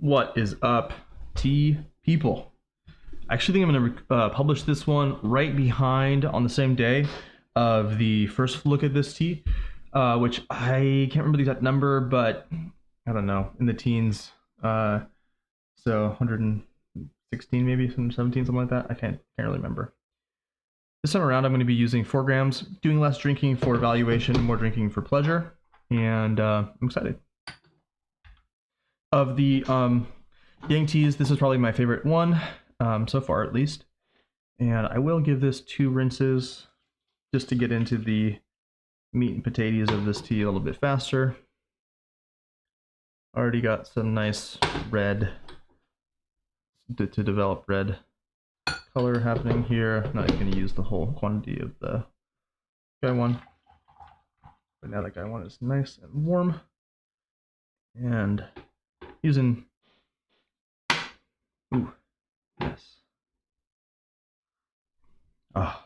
What is up, tea people? I actually think I'm going to publish this one right behind on the same day of the first look at this tea, which I can't remember the exact number, but I don't know, in the teens. So 116 maybe, 17, something like that. I can't really remember. This time around, I'm going to be using 4 grams, doing less drinking for evaluation, more drinking for pleasure, and I'm excited. Of the Yang teas, this is probably my favorite one, so far at least. And I will give this 2 rinses just to get into the meat and potatoes of this tea a little bit faster. Already got some nice red, to develop red color happening here. I'm not going to use the whole quantity of the guy one. But now that guy one is nice and warm. And using, ooh, yes. Ah.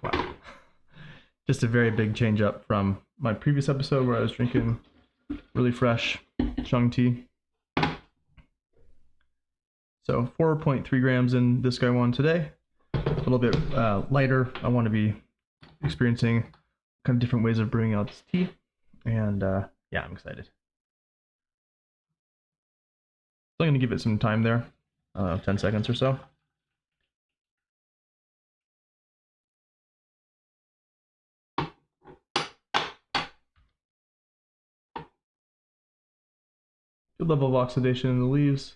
Wow. Just a very big change up from my previous episode where I was drinking really fresh Shang tea. So 4.3 grams in this guy one today. A little bit lighter. I want to be experiencing kind of different ways of brewing out this tea. And yeah, I'm excited. So I'm going to give it some time there, 10 seconds or so. Good level of oxidation in the leaves.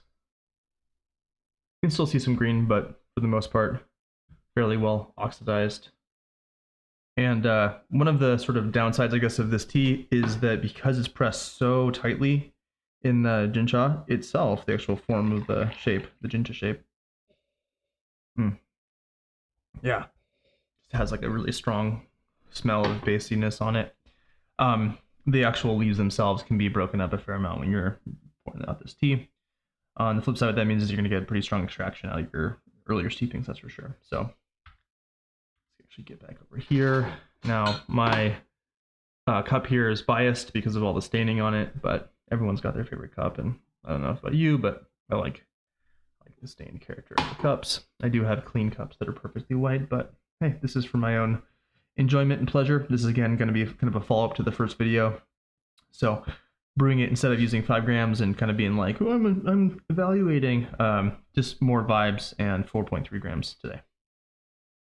You can still see some green, but for the most part, fairly well oxidized. And one of the sort of downsides, I guess, of this tea is that because it's pressed so tightly in the Jincha itself, the actual form of the shape, the Jincha shape. Yeah, it has like a really strong smell of basiness on it. The actual leaves themselves can be broken up a fair amount when you're pouring out this tea. On the flip side, what that means is you're going to get pretty strong extraction out of your earlier steepings, that's for sure. So let's actually get back over here. Now, my cup here is biased because of all the staining on it, but everyone's got their favorite cup, and I don't know about you, but I like the stained character of the cups. I do have clean cups that are perfectly white, but hey, this is for my own enjoyment and pleasure. This is again going to be kind of a follow-up to the first video. So brewing it instead of using 5 grams and kind of being like, oh, I'm evaluating, just more vibes, and 4.3 grams today.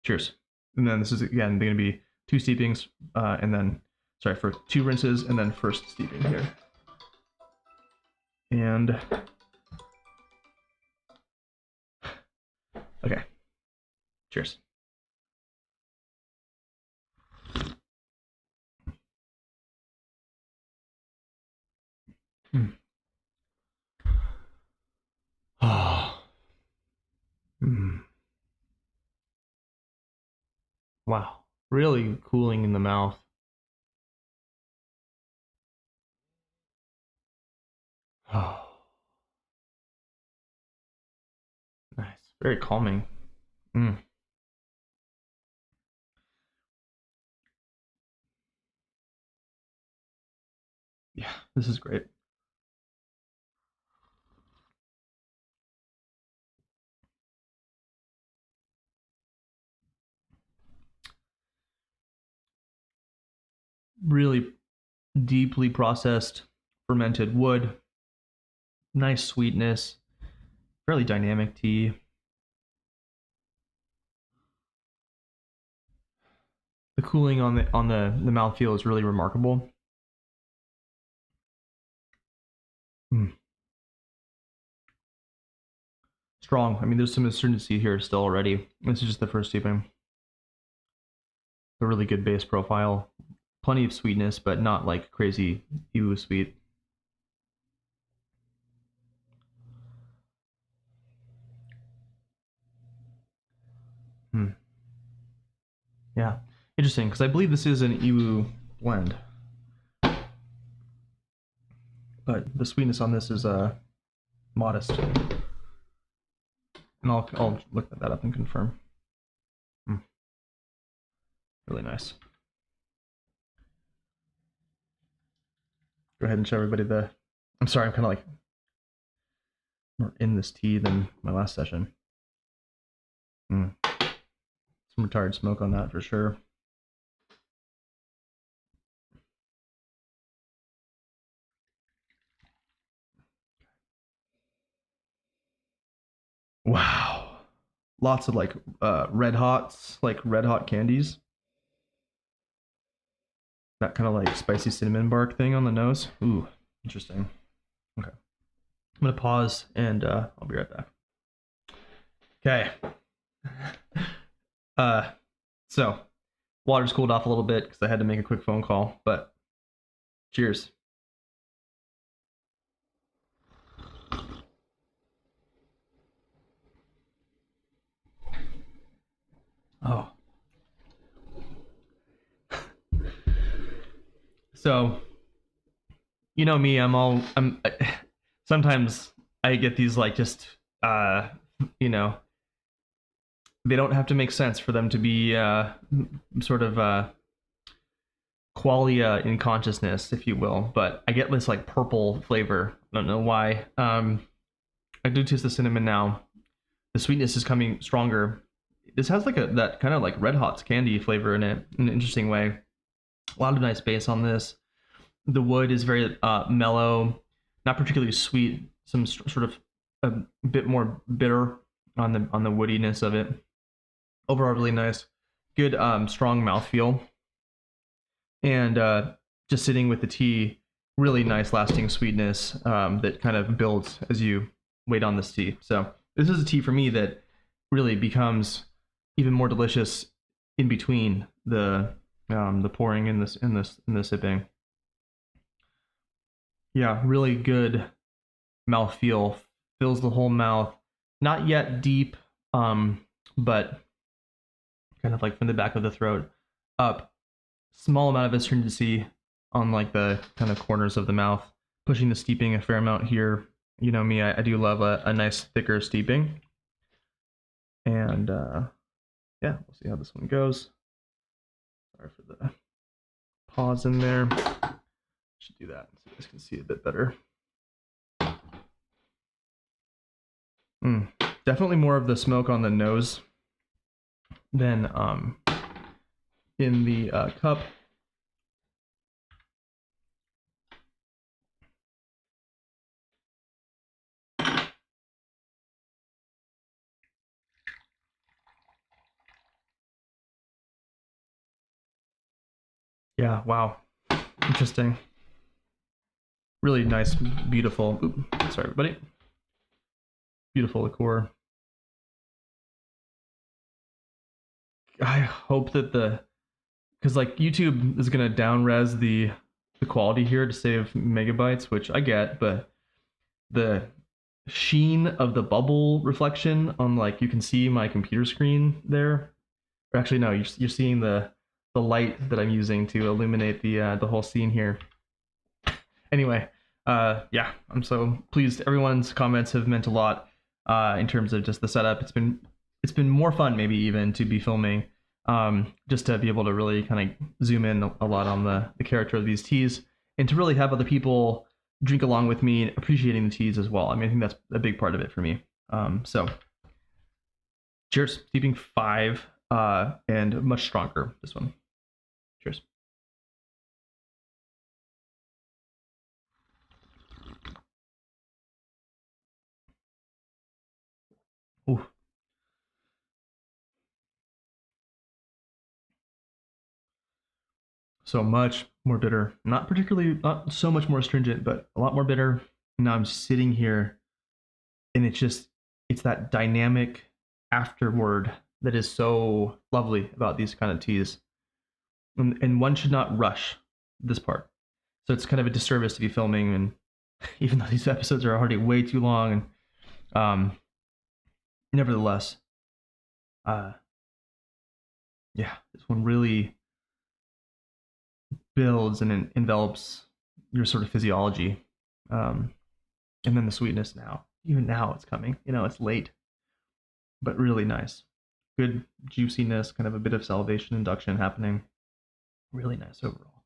Cheers. And then this is again going to be 2 steepings, and then for 2 rinses, and then first steeping here. And okay, cheers. Mm. Oh. Mm. Wow, really cooling in the mouth. Oh, nice, very calming. Mm. Yeah, this is great. Really deeply processed fermented wood, nice sweetness, fairly dynamic tea. The cooling on the mouthfeel is really remarkable. Mm. Strong. I mean, there's some astringency here still already. This is just the first steeping. A really good base profile. Plenty of sweetness, but not like crazy ew sweet. Hmm. Yeah, interesting, because I believe this is an Iwu blend, but the sweetness on this is modest, and I'll look that up and confirm. Really nice. Go ahead and show everybody the I'm sorry, I'm kind of like more in this tea than my last session. Some retired smoke on that for sure. Wow. Lots of like red hots, like red hot candies. That kind of like spicy cinnamon bark thing on the nose. Ooh, interesting. Okay. I'm gonna pause and I'll be right back. Okay. So water's cooled off a little bit because I had to make a quick phone call, but cheers. Oh. So, you know me, I'm sometimes I get these like just you know, they don't have to make sense for them to be sort of qualia in consciousness, if you will, but I get this like purple flavor. I don't know why. I do taste the cinnamon now. The sweetness is coming stronger. This has like that kind of like red hot candy flavor in it in an interesting way. A lot of nice bass on this. The wood is very mellow, not particularly sweet. Some sort of a bit more bitter on the woodiness of it. Overall, really nice. Good strong mouthfeel, and just sitting with the tea, really nice lasting sweetness that kind of builds as you wait on this tea. So this is a tea for me that really becomes even more delicious in between the pouring in the sipping. Yeah, really good mouth feel, fills the whole mouth. Not yet deep, but kind of like from the back of the throat up. Small amount of astringency on like the kind of corners of the mouth, pushing the steeping a fair amount here. You know me, I do love a nice thicker steeping. And yeah, we'll see how this one goes. Sorry for the pause in there. Should do that so you guys can see a bit better. Definitely more of the smoke on the nose than in the cup. Yeah, wow. Interesting. Really nice, beautiful. Sorry, everybody. Beautiful liqueur. I hope that because like YouTube is gonna down res the quality here to save megabytes, which I get, but the sheen of the bubble reflection on like you can see my computer screen there. Or actually, no, you're seeing the light that I'm using to illuminate the whole scene here. Anyway, yeah, I'm so pleased. Everyone's comments have meant a lot in terms of just the setup. It's been more fun maybe even to be filming, just to be able to really kind of zoom in a lot on the character of these teas and to really have other people drink along with me, appreciating the teas as well. I mean, I think that's a big part of it for me. So cheers, steeping 5 and much stronger this one. Cheers. Ooh. So much more bitter. Not so much more astringent, but a lot more bitter. Now I'm sitting here and it's that dynamic afterword that is so lovely about these kind of teas. And one should not rush this part. So it's kind of a disservice to be filming, and even though these episodes are already way too long, and nevertheless, uh, yeah, this one really builds and envelops your sort of physiology. Um, and then the sweetness now, even now it's coming. You know, it's late, but really nice. Good juiciness, kind of a bit of salivation induction happening. Really nice overall.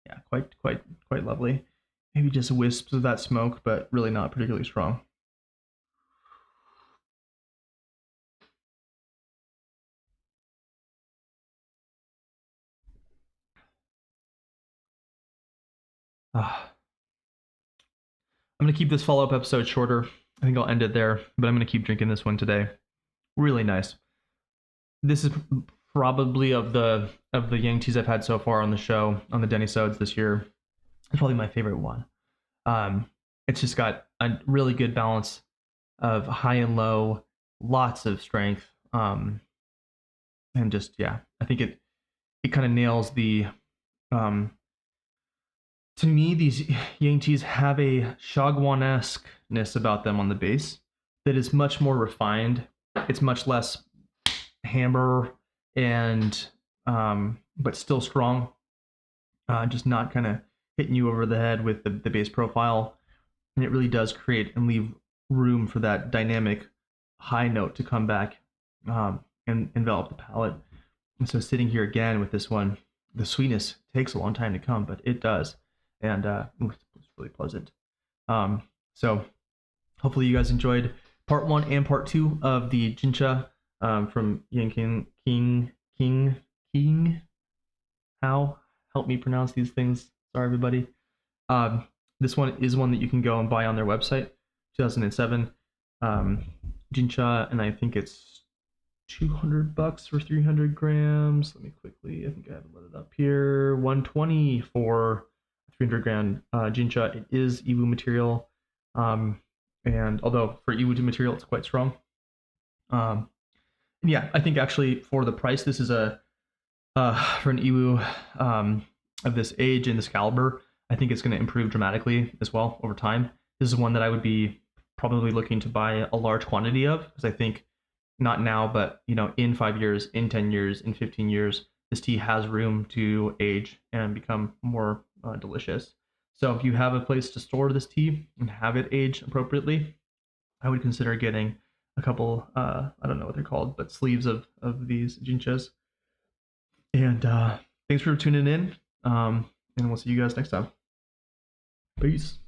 Yeah, quite lovely. maybe just wisps of that smoke, but really not particularly strong. Ah. I'm going to keep this follow-up episode shorter. I think I'll end it there, but I'm going to keep drinking this one today. Really nice. This is probably of the Yang teas I've had so far on the show, on the Dennysodes this year. It's probably my favorite one. It's just got a really good balance of high and low, lots of strength, and just yeah, I think it kind of nails the. To me, these Yang teas have a Shagwan-esqueness about them on the base that is much more refined. It's much less amber and but still strong. Just not kind of hitting you over the head with the base profile, and it really does create and leave room for that dynamic high note to come back and envelop the palate. And so sitting here again with this one, the sweetness takes a long time to come, but it does, and it's really pleasant. So hopefully you guys enjoyed part 1 and part 2 of the Jincha from King. How help me pronounce these things? Sorry, everybody. Um, this one is one that you can go and buy on their website. 2007 Jincha, and I think it's $200 for 300 grams. Let me quickly, I think I have it loaded up here. 120 for 300 gram Jincha. It is Iwu material, and although for Iwu material, it's quite strong. Yeah, I think actually for the price, this is a for an Iwu of this age and this caliber, I think it's going to improve dramatically as well over time. This is one that I would be probably looking to buy a large quantity of, because I think not now, but in 5 years, in 10 years, in 15 years, this tea has room to age and become more delicious. So if you have a place to store this tea and have it age appropriately, I would consider getting a couple, I don't know what they're called, but sleeves of these jinchas. And thanks for tuning in. And we'll see you guys next time. Peace.